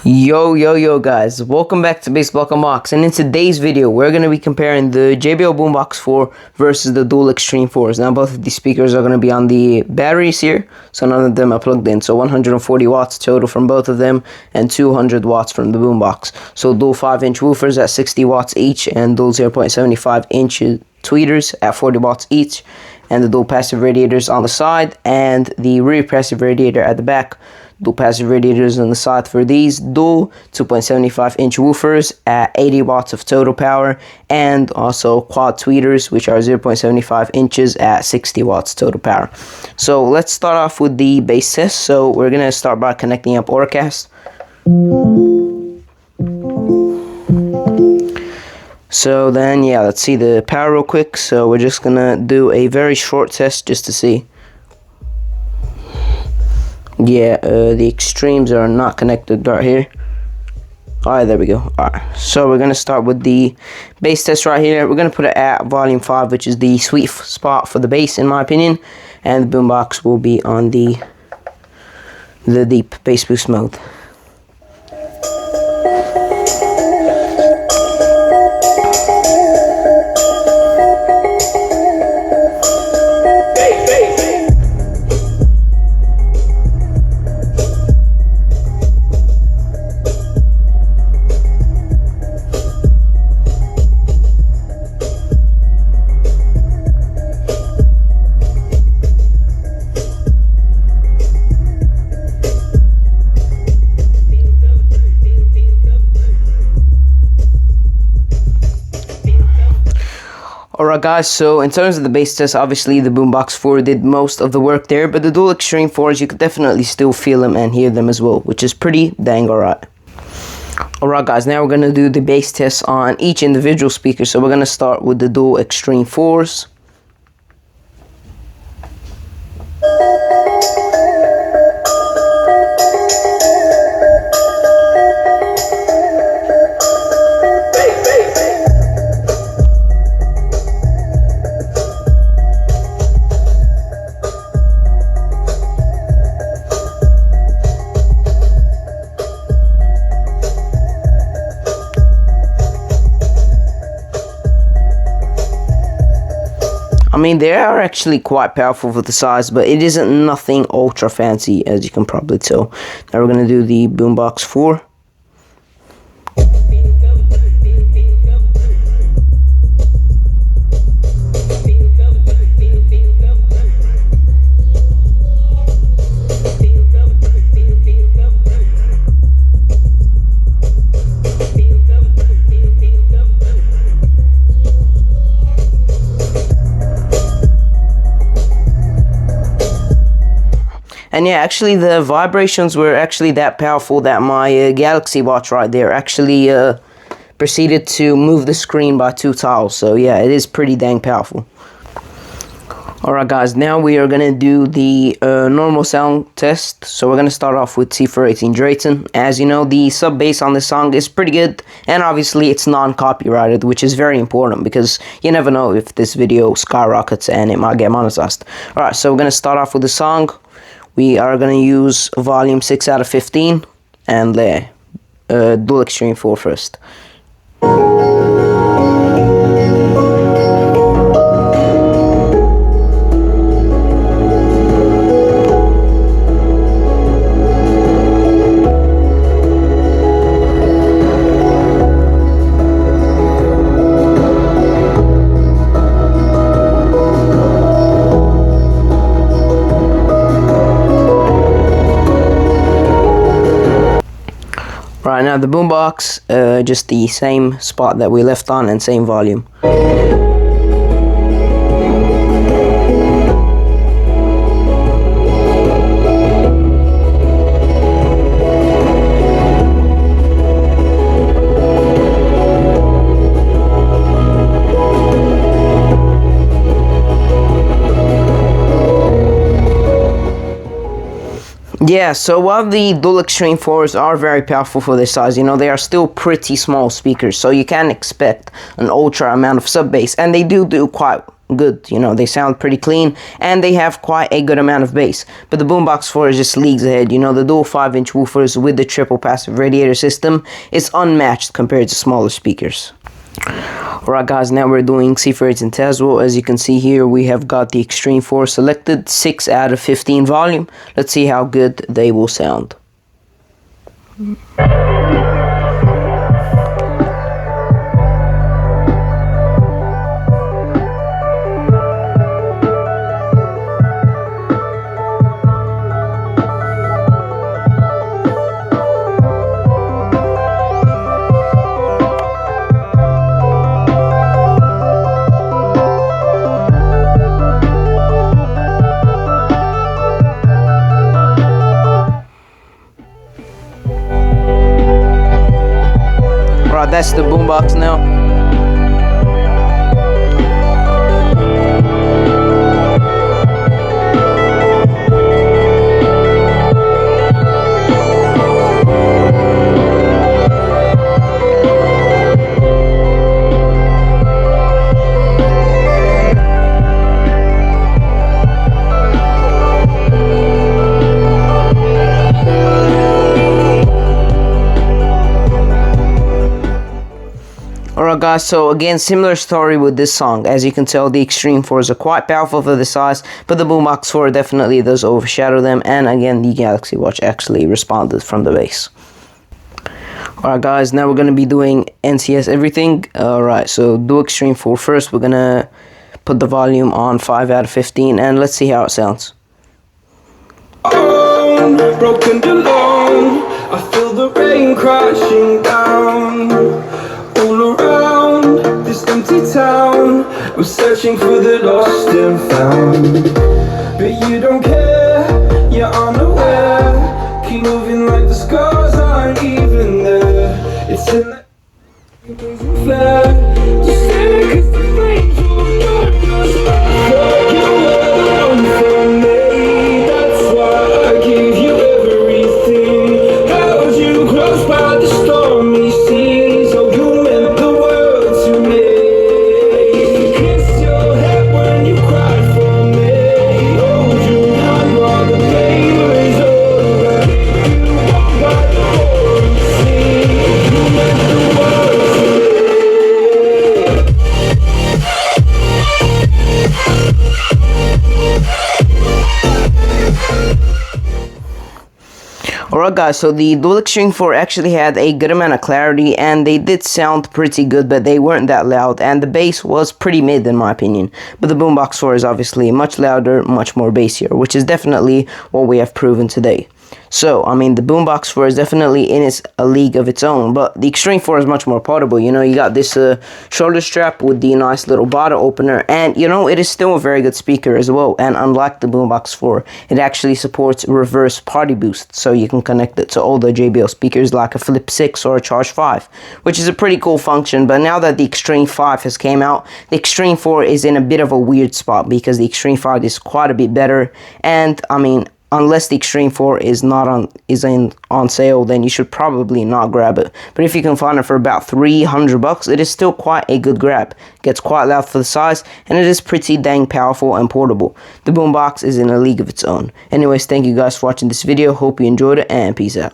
Yo guys, welcome back to Baseball Box, and in today's video we're going to be comparing the JBL Boombox 4 versus the dual Xtreme 4s. Now both of these speakers are going to be on the batteries here, so none of them are plugged in, so 140 watts total from both of them and 200 watts from the Boombox. So dual 5-inch woofers at 60 watts each and dual 0.75 inch tweeters at 40 watts each, and the dual passive radiators on the side and the rear passive radiator at the back. Dual passive radiators on the side for these, dual 2.75 inch woofers at 80 watts of total power, and also quad tweeters, which are 0.75 inches at 60 watts total power. So let's start off with the bass test. So we're going to start by connecting up Auracast. So then, yeah, let's see the power real quick. So we're just going to do a very short test just to see. Yeah, the extremes are not connected right here. Alright, there we go. Alright, so we're going to start with the bass test right here. We're going to put it at volume 5, which is the sweet spot for the bass, in my opinion. And the boombox will be on the deep bass boost mode. Alright guys, so in terms of the bass test, obviously the Boombox 4 did most of the work there, but the dual Xtreme 4s, you could definitely still feel them and hear them as well, which is pretty dang alright. Alright guys, now we're going to do the bass test on each individual speaker. So we're going to start with the dual Xtreme 4s. I mean, they are actually quite powerful for the size, but it isn't nothing ultra fancy, as you can probably tell. Now we're going to do the Boombox 4. And yeah, actually the vibrations were actually that powerful that my Galaxy Watch right there actually proceeded to move the screen by 2 tiles. So yeah, it is pretty dang powerful. Alright guys, now we are going to do the normal sound test. So we're going to start off with C418 Drayton. As you know, the sub bass on this song is pretty good, and obviously it's non-copyrighted, which is very important because you never know if this video skyrockets and it might get monetized. Alright, so we're going to start off with the song. We are going to use volume 6 out of 15 and dual Xtreme 4 first. Right, now the Boombox, just the same spot that we left on and same volume. Yeah, so while the dual Xtreme 4s are very powerful for their size, you know, they are still pretty small speakers, so you can't expect an ultra amount of sub bass, and they do quite good. You know, they sound pretty clean, and they have quite a good amount of bass. But the Boombox 4 is just leagues ahead. You know, the dual 5-inch woofers with the triple passive radiator system is unmatched compared to smaller speakers. Alright guys, now we're doing C rates and Tazwell. As you can see here, we have got the Xtreme 4 selected, 6 out of 15 volume. Let's see how good they will sound. That's the Boombox now. Alright guys, so again, similar story with this song. As you can tell, the Xtreme 4s are quite powerful for the size, but the Boombox 4 definitely does overshadow them, and again, the Galaxy Watch actually responded from the bass. Alright guys, now we're going to be doing NCS everything. Alright, so do Xtreme 4 first. We're going to put the volume on 5 out of 15, and let's see how it sounds. Broken alone, I feel the rain crashing down. All around this empty town, we're searching for the lost and found. But you don't care, you're unaware. Keep moving like the scars aren't even there. It's in the flare. Just stay, 'cause the flames will burn us. Fuck you alone for me. That's why I give you everything. Held you close by the stormy seas. Alright guys, so the Dual Xtreme 4 actually had a good amount of clarity, and they did sound pretty good, but they weren't that loud, and the bass was pretty mid in my opinion. But the Boombox 4 is obviously much louder, much more bassier, which is definitely what we have proven today. So, I mean, the Boombox 4 is definitely in a league of its own, but the Xtreme 4 is much more portable. You know, you got this shoulder strap with the nice little bottle opener, and, you know, it is still a very good speaker as well. And unlike the Boombox 4, it actually supports reverse party boost, so you can connect it to all the JBL speakers like a Flip 6 or a Charge 5, which is a pretty cool function. But now that the Xtreme 5 has came out, the Xtreme 4 is in a bit of a weird spot, because the Xtreme 5 is quite a bit better, and, I mean, unless the Xtreme 4 is on sale, then you should probably not grab it. But if you can find it for about $300, it is still quite a good grab. It gets quite loud for the size, and it is pretty dang powerful and portable. The Boombox is in a league of its own. Anyways, thank you guys for watching this video. Hope you enjoyed it, and peace out.